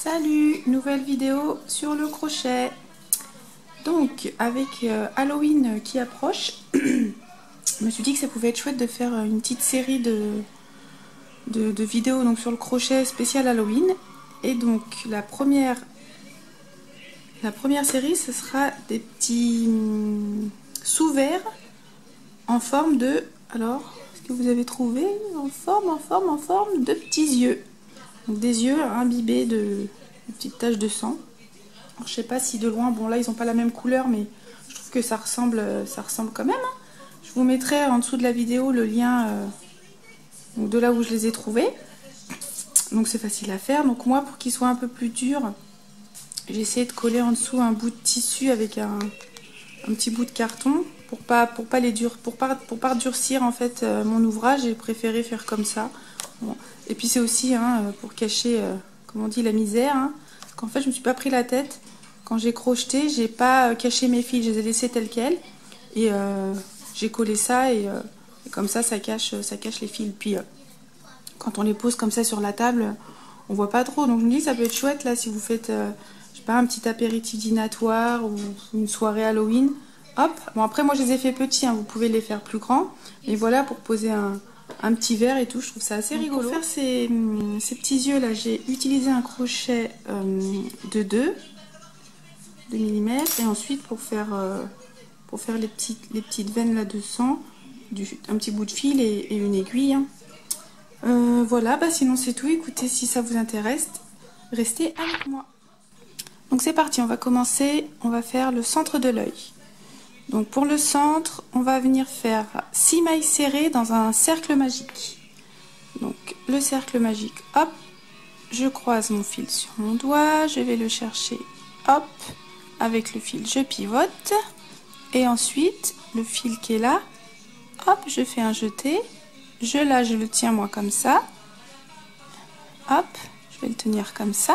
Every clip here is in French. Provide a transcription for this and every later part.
Salut, nouvelle vidéo sur le crochet. Donc avec Halloween qui approche, je me suis dit que ça pouvait être chouette de faire une petite série de vidéos donc, sur le crochet spécial Halloween. Et donc la première série, ce sera des petits sous-verres en forme de... Alors, est-ce que vous avez trouvé? En forme de petits yeux. Donc des yeux imbibés de petites taches de sang. Alors, je sais pas si de loin, bon là ils n'ont pas la même couleur, mais je trouve que ça ressemble quand même. Hein. Je vous mettrai en dessous de la vidéo le lien de là où je les ai trouvés. Donc c'est facile à faire. Donc moi, pour qu'ils soient un peu plus durs, j'ai essayé de coller en dessous un bout de tissu avec un petit bout de carton pour pas durcir en fait mon ouvrage. J'ai préféré faire comme ça. Bon. Et puis c'est aussi pour cacher, comme on dit, la misère. Hein, parce qu'en fait, je me suis pas pris la tête. Quand j'ai crocheté, j'ai pas caché mes fils, je les ai laissés tels quels. Et j'ai collé ça et comme ça cache les fils. Puis quand on les pose comme ça sur la table, on voit pas trop. Donc je me dis que ça peut être chouette là si vous faites, je sais pas, un petit apéritif dînatoire ou une soirée Halloween. Hop. Bon après moi je les ai fait petits, hein, vous pouvez les faire plus grands. Et voilà, pour poser un petit verre et tout, je trouve ça assez rigolo. Pour faire ces petits yeux là, j'ai utilisé un crochet de 2 mm et ensuite pour faire les petites veines là de sang, un petit bout de fil et une aiguille. Hein. Voilà, bah sinon c'est tout. Écoutez, si ça vous intéresse, restez avec moi. Donc c'est parti, on va commencer, on va faire le centre de l'œil. Donc pour le centre, on va venir faire 6 mailles serrées dans un cercle magique. Donc le cercle magique, hop, je croise mon fil sur mon doigt, je vais le chercher, hop, avec le fil je pivote. Et ensuite, le fil qui est là, hop, je fais un jeté, je le tiens moi comme ça, hop, je vais le tenir comme ça,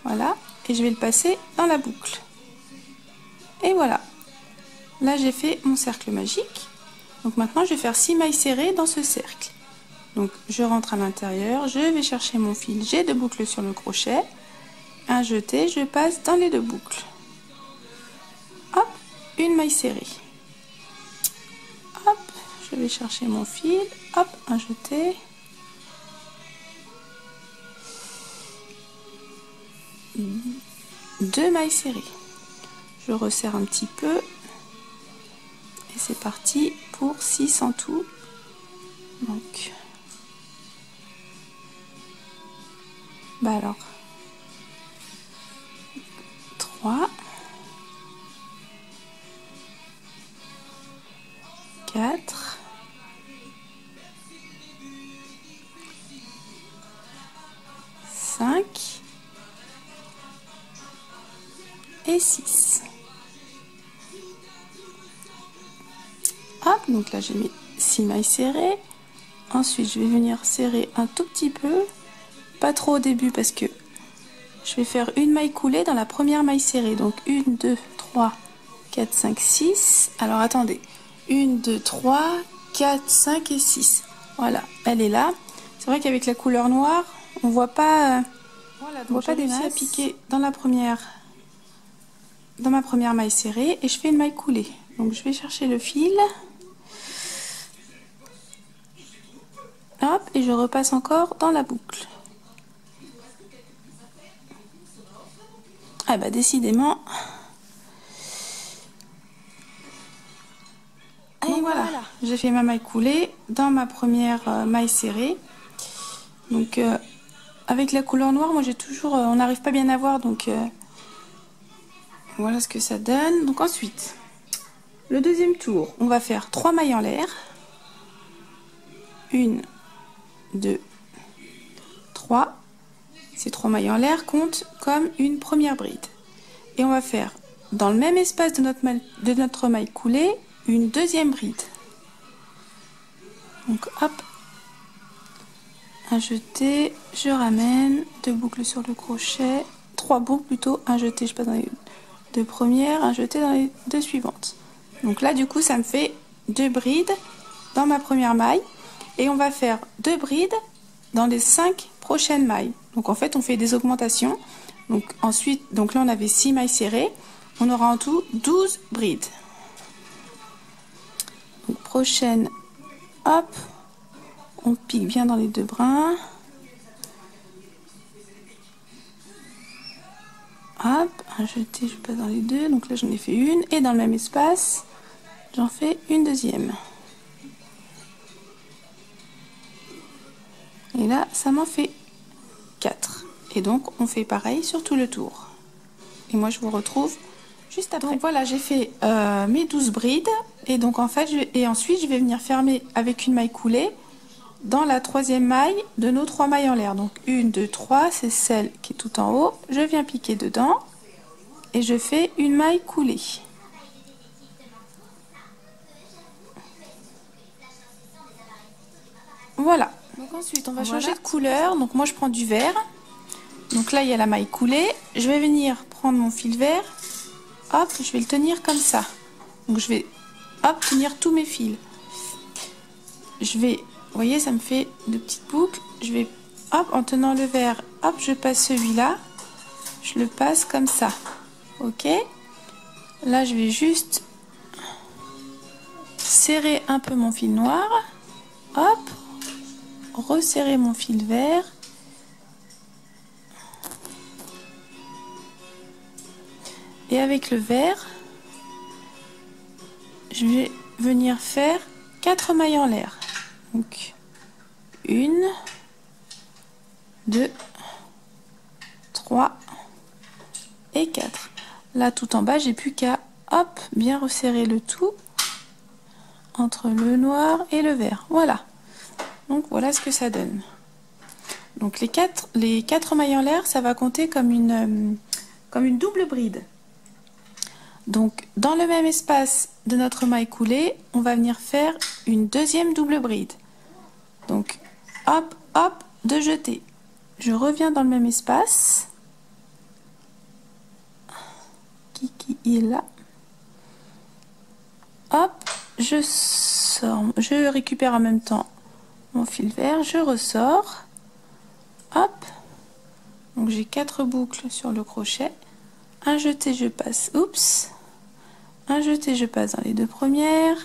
voilà, et je vais le passer dans la boucle. Et voilà. Là, j'ai fait mon cercle magique. Donc maintenant, je vais faire 6 mailles serrées dans ce cercle. Donc, je rentre à l'intérieur, je vais chercher mon fil. J'ai 2 boucles sur le crochet. Un jeté, je passe dans les 2 boucles. Hop, une maille serrée. Hop, je vais chercher mon fil. Hop, un jeté. Deux mailles serrées. Je resserre un petit peu. Et c'est parti pour 6 en tout. Donc, bah alors, 3, 4, 5 et 6. Hop, donc là j'ai mis 6 mailles serrées. Ensuite je vais venir serrer un tout petit peu, pas trop au début parce que je vais faire une maille coulée dans la première maille serrée. Donc 1, 2, 3, 4, 5, 6. Alors attendez, 1, 2, 3, 4, 5 et 6. Voilà, elle est là. C'est vrai qu'avec la couleur noire, on voit pas, voilà, on voit pas des masses. À piquer dans ma première maille serrée et je fais une maille coulée. Donc je vais chercher le fil. Hop, et je repasse encore dans la boucle. Ah bah décidément. Et voilà, j'ai fait ma maille coulée dans ma première maille serrée. Donc avec la couleur noire, moi j'ai toujours, on n'arrive pas bien à voir, donc voilà ce que ça donne. Donc ensuite, le deuxième tour, on va faire 3 mailles en l'air. 1, 2, 3. Ces 3 mailles en l'air comptent comme une première bride. Et on va faire dans le même espace de notre maille coulée une deuxième bride. Donc hop, un jeté, je ramène, 2 boucles sur le crochet, 3 boucles plutôt, un jeté, je passe dans les 2 premières, un jeté dans les 2 suivantes. Donc là du coup ça me fait 2 brides dans ma première maille. Et on va faire 2 brides dans les 5 prochaines mailles. Donc en fait on fait des augmentations. Donc ensuite, donc là on avait 6 mailles serrées, on aura en tout 12 brides. Donc prochaine, hop, on pique bien dans les deux brins. Hop, un jeté, je passe dans les deux, donc là j'en ai fait une, et dans le même espace, j'en fais une deuxième. Et là, ça m'en fait 4. Et donc, on fait pareil sur tout le tour. Et moi, je vous retrouve juste après. Donc voilà, j'ai fait mes 12 brides. Et donc, en fait, ensuite, je vais venir fermer avec une maille coulée dans la troisième maille de nos 3 mailles en l'air. Donc, 1, 2, 3, c'est celle qui est tout en haut. Je viens piquer dedans et je fais une maille coulée. Voilà. Donc ensuite, on va changer de couleur. Donc moi, je prends du vert. Donc là, il y a la maille coulée. Je vais venir prendre mon fil vert. Hop, je vais le tenir comme ça. Donc je vais, hop, tenir tous mes fils. Je vais, vous voyez, ça me fait de petites boucles. Je vais, hop, en tenant le vert, hop, je passe celui-là. Je le passe comme ça. Ok. Là, je vais juste serrer un peu mon fil noir. Hop. Resserrer mon fil vert. Et avec le vert, je vais venir faire 4 mailles en l'air. Donc 1, 2, 3 et 4. Là tout en bas, j'ai plus qu'à hop, bien resserrer le tout entre le noir et le vert. Voilà. Donc voilà ce que ça donne. Donc les 4 mailles en l'air, ça va compter comme une double bride. Donc dans le même espace de notre maille coulée, on va venir faire une deuxième double bride. Donc hop, hop, de jeter. Je reviens dans le même espace. Qui est là. Hop, je sors, je récupère en même temps mon fil vert, je ressors. Hop. Donc j'ai 4 boucles sur le crochet. Un jeté, je passe. Oups. Un jeté, je passe dans les 2 premières.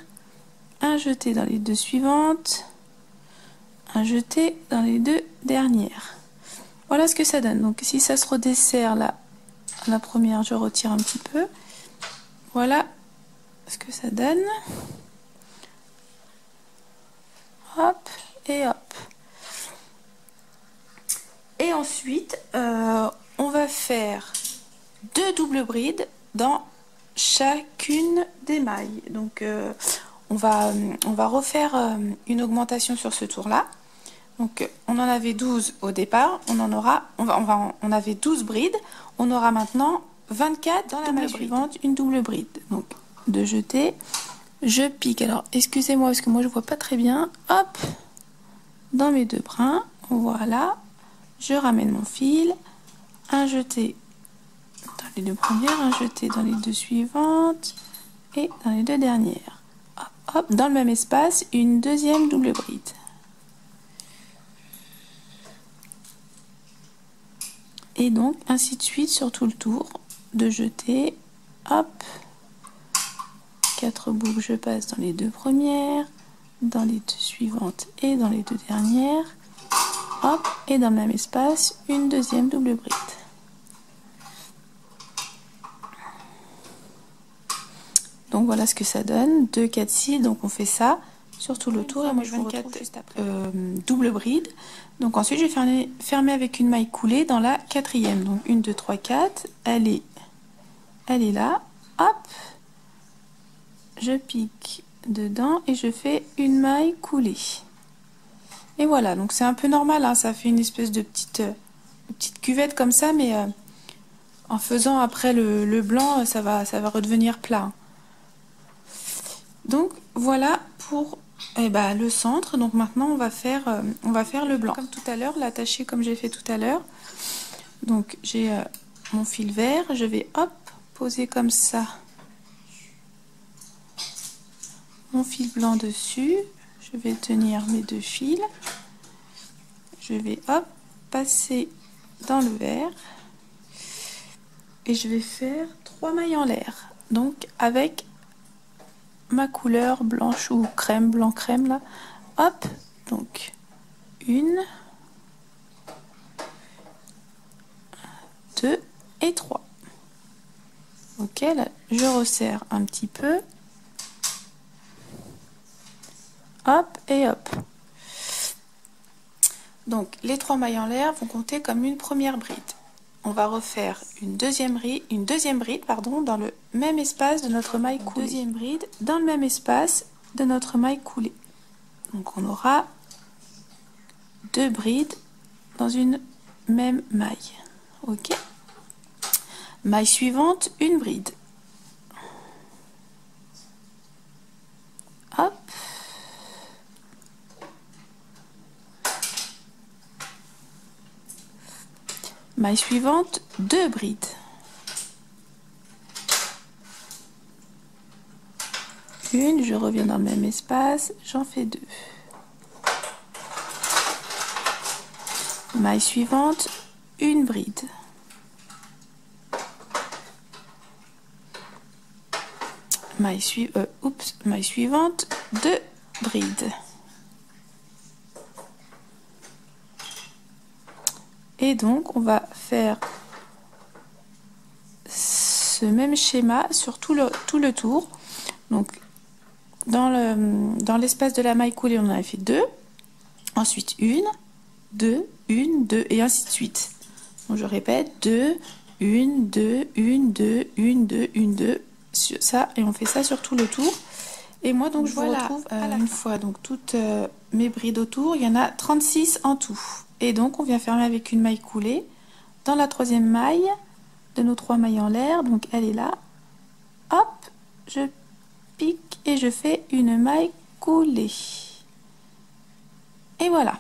Un jeté dans les 2 suivantes. Un jeté dans les 2 dernières. Voilà ce que ça donne. Donc si ça se redessert là, la première, je retire un petit peu. Voilà ce que ça donne. Hop et hop. Et ensuite, on va faire 2 doubles brides dans chacune des mailles. Donc on va refaire une augmentation sur ce tour là. Donc on en avait 12 au départ, on avait 12 brides, on aura maintenant 24 dans la maille suivante, une double bride. Donc de jeter, je pique. Alors excusez-moi parce que moi je vois pas très bien. Hop, dans mes 2 brins, voilà, je ramène mon fil, un jeté dans les 2 premières, un jeté dans les 2 suivantes et dans les 2 dernières. Hop, hop, dans le même espace, une deuxième double bride. Et donc ainsi de suite sur tout le tour, de jeter, hop, 4 boucles, je passe dans les 2 premières, dans les 2 suivantes et dans les 2 dernières, hop, et dans le même espace, une deuxième double bride. Donc voilà ce que ça donne, 2, 4, 6, donc on fait ça sur tout le tour, et moi je vous retrouve juste après. Double bride, donc ensuite je vais fermer avec une maille coulée dans la 4e, donc 1, 2, 3, 4, elle est là, hop, je pique dedans et je fais une maille coulée. Et voilà, donc c'est un peu normal, hein, ça fait une espèce de petite cuvette comme ça, mais en faisant après le blanc, ça va redevenir plat. Donc voilà pour le centre. Donc maintenant on va faire le blanc. Comme tout à l'heure, l'attacher comme j'ai fait tout à l'heure. Donc j'ai mon fil vert, je vais hop poser comme ça mon fil blanc dessus. Je vais tenir mes 2 fils. Je vais hop passer dans le vert et je vais faire 3 mailles en l'air, donc avec ma couleur blanche ou crème, blanc crème là. Hop, donc 1, 2 et 3. Ok, là je resserre un petit peu. Hop et hop. Donc les 3 mailles en l'air vont compter comme une première bride. On va refaire une deuxième bride pardon, dans le même espace de notre maille coulée. Deuxième bride dans le même espace de notre maille coulée. Donc on aura 2 brides dans une même maille. Ok. Maille suivante, une bride. Hop. Maille suivante, 2 brides. Une, je reviens dans le même espace, j'en fais 2. Maille suivante, une bride. Maille suivante, 2 brides. Et donc on va faire ce même schéma sur tout le tour. Donc dans l'espace de la maille coulée, on en a fait 2. Ensuite 1, 2, 1, 2 et ainsi de suite. Donc je répète 2, 1, 2, 1, 2, 1, 2, 1, 2. Ça, et on fait ça sur tout le tour. Et moi donc je vous retrouve une fois donc toutes mes brides autour. Il y en a 36 en tout. Et donc on vient fermer avec une maille coulée dans la troisième maille de nos 3 mailles en l'air. Donc elle est là. Hop, je pique et je fais une maille coulée. Et voilà.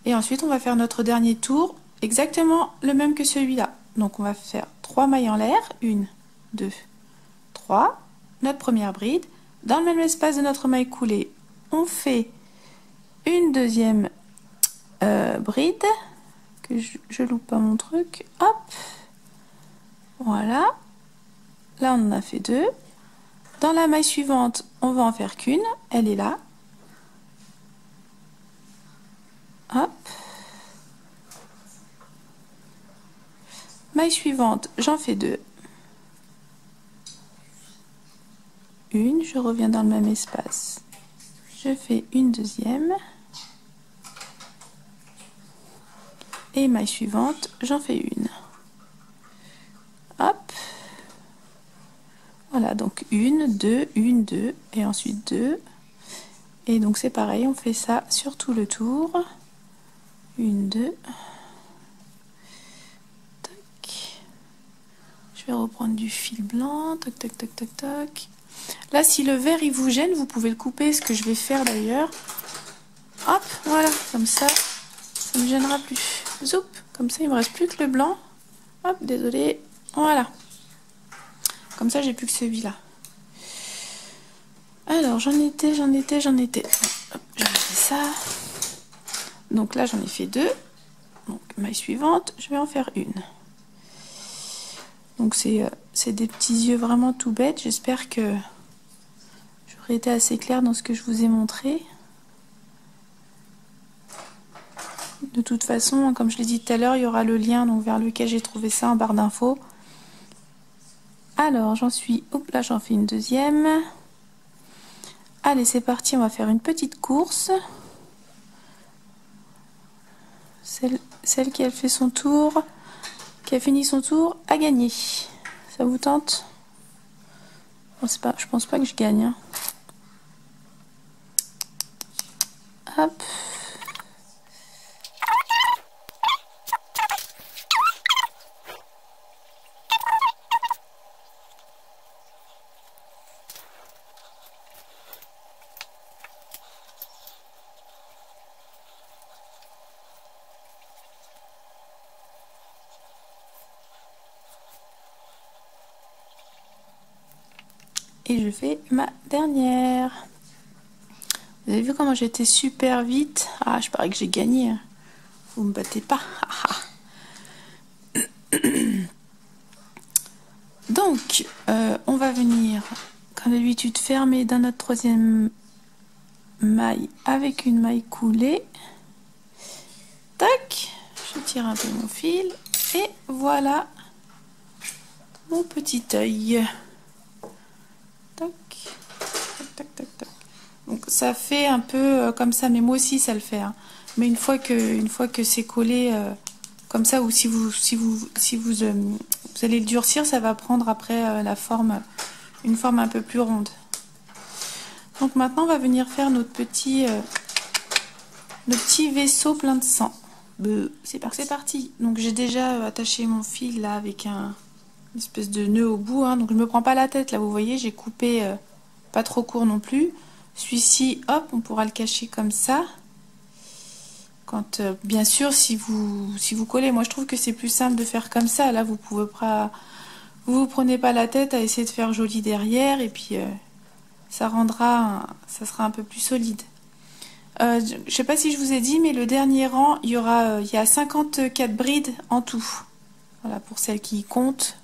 Et ensuite on va faire notre dernier tour exactement le même que celui-là. Donc on va faire 3 mailles en l'air. 1, 2, 3. Notre première bride. Dans le même espace de notre maille coulée, on fait une deuxième bride, que je loupe pas mon truc, hop, voilà, là on en a fait 2. Dans la maille suivante, on va en faire qu'une, elle est là, hop, maille suivante, j'en fais 2. Une, je reviens dans le même espace, je fais une deuxième. Et maille suivante, j'en fais une. Hop. Voilà, donc 1, 2, 1, 2, et ensuite 2. Et donc c'est pareil, on fait ça sur tout le tour. 1, 2. Tac. Je vais reprendre du fil blanc. Tac, tac, tac, tac, tac. Là, si le vert il vous gêne, vous pouvez le couper, ce que je vais faire d'ailleurs. Hop, voilà, comme ça me gênera plus. Zoup, comme ça il me reste plus que le blanc. Hop, désolé, voilà. Comme ça j'ai plus que celui-là. Alors j'en étais. Hop, je fais ça. Donc là j'en ai fait 2. Donc maille suivante, je vais en faire une. Donc c'est des petits yeux vraiment tout bêtes. J'espère que j'aurai été assez claire dans ce que je vous ai montré. De toute façon, comme je l'ai dit tout à l'heure, il y aura le lien donc, vers lequel j'ai trouvé ça en barre d'infos. Alors, j'en suis... Hop, là, j'en fais une deuxième. Allez, c'est parti, on va faire une petite course. Celle qui a fait son tour, qui a fini son tour, a gagné. Ça vous tente? Bon, je pense pas que je gagne. Hein. Hop. Et je fais ma dernière. Vous avez vu comment j'étais super vite? Ah, je parie que j'ai gagné. Vous me battez pas. Donc, on va venir, comme d'habitude, fermer dans notre troisième maille avec une maille coulée. Tac, je tire un peu mon fil et voilà mon petit œil. Tac, tac, tac, tac, tac. Donc ça fait un peu comme ça, mais moi aussi ça le fait. Hein. Mais une fois que c'est collé comme ça, ou si vous allez le durcir, ça va prendre après une forme un peu plus ronde. Donc maintenant on va venir faire notre petit vaisseau plein de sang. C'est parti. Donc j'ai déjà attaché mon fil là avec une espèce de nœud au bout. Hein. Donc je me prends pas la tête là, vous voyez, j'ai coupé pas trop court non plus. Celui-ci, hop, on pourra le cacher comme ça. Quand, bien sûr, si vous collez, moi je trouve que c'est plus simple de faire comme ça. Là, vous vous prenez pas la tête à essayer de faire joli derrière et puis ça sera un peu plus solide. Je sais pas si je vous ai dit, mais le dernier rang, il y a 54 brides en tout. Voilà, pour celles qui comptent,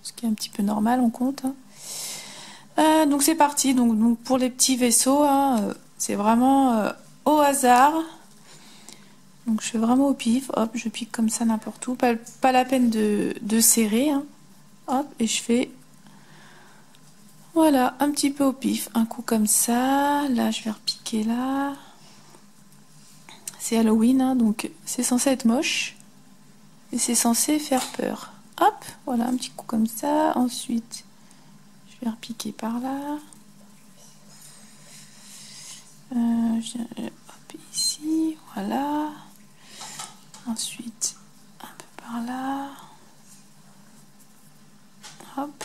ce qui est un petit peu normal, on compte. Hein. Donc c'est parti. Donc pour les petits vaisseaux, hein, c'est vraiment au hasard. Donc je fais vraiment au pif. Hop, je pique comme ça n'importe où. Pas la peine de serrer. Hein. Hop, et je fais. Voilà, un petit peu au pif. Un coup comme ça. Là, je vais repiquer là. C'est Halloween, hein, donc c'est censé être moche et c'est censé faire peur. Hop, voilà, un petit coup comme ça. Ensuite, je vais repiquer par là. Hop, ici, voilà. Ensuite, un peu par là. Hop.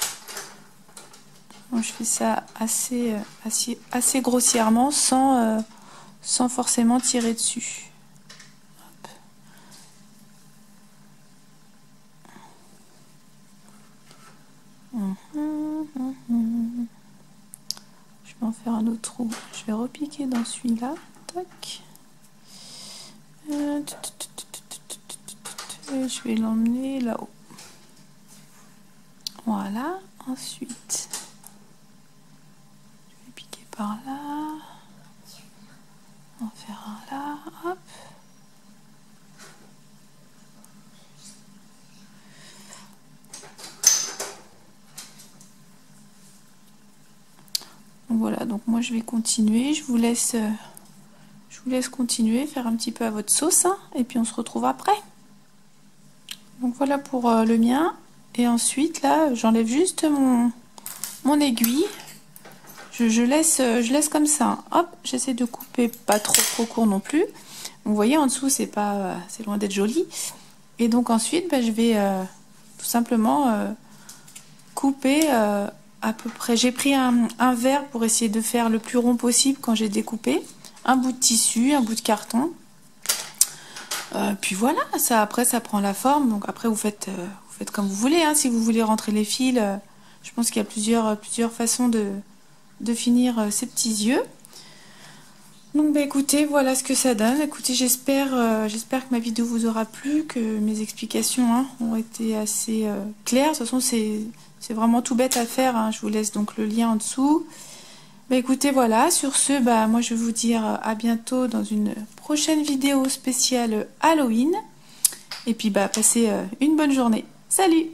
Bon, je fais ça assez grossièrement sans forcément tirer dessus. Je vais en faire un autre trou. Je vais repiquer dans celui-là. Tac. Et je vais l'emmener là-haut. Voilà. Ensuite, je vais piquer par là. En faire un là. Hop. Voilà, donc moi je vais continuer, je vous laisse continuer, faire un petit peu à votre sauce, hein, et puis on se retrouve après. Donc voilà pour le mien, et ensuite là j'enlève juste mon aiguille, je laisse comme ça, hein. Hop, j'essaie de couper pas trop court non plus. Vous voyez en dessous c'est loin d'être joli, et donc ensuite je vais tout simplement couper à peu près. J'ai pris un verre pour essayer de faire le plus rond possible quand j'ai découpé. Un bout de tissu, un bout de carton. Puis voilà, après ça prend la forme. Donc après vous faites comme vous voulez. Hein. Si vous voulez rentrer les fils, je pense qu'il y a plusieurs façons de finir ces petits yeux. Donc écoutez, voilà ce que ça donne. Écoutez, j'espère que ma vidéo vous aura plu, que mes explications hein, ont été assez claires. De toute façon, c'est vraiment tout bête à faire. Hein. Je vous laisse donc le lien en dessous. Écoutez, voilà. Sur ce, moi je vais vous dire à bientôt dans une prochaine vidéo spéciale Halloween. Et puis passez une bonne journée. Salut!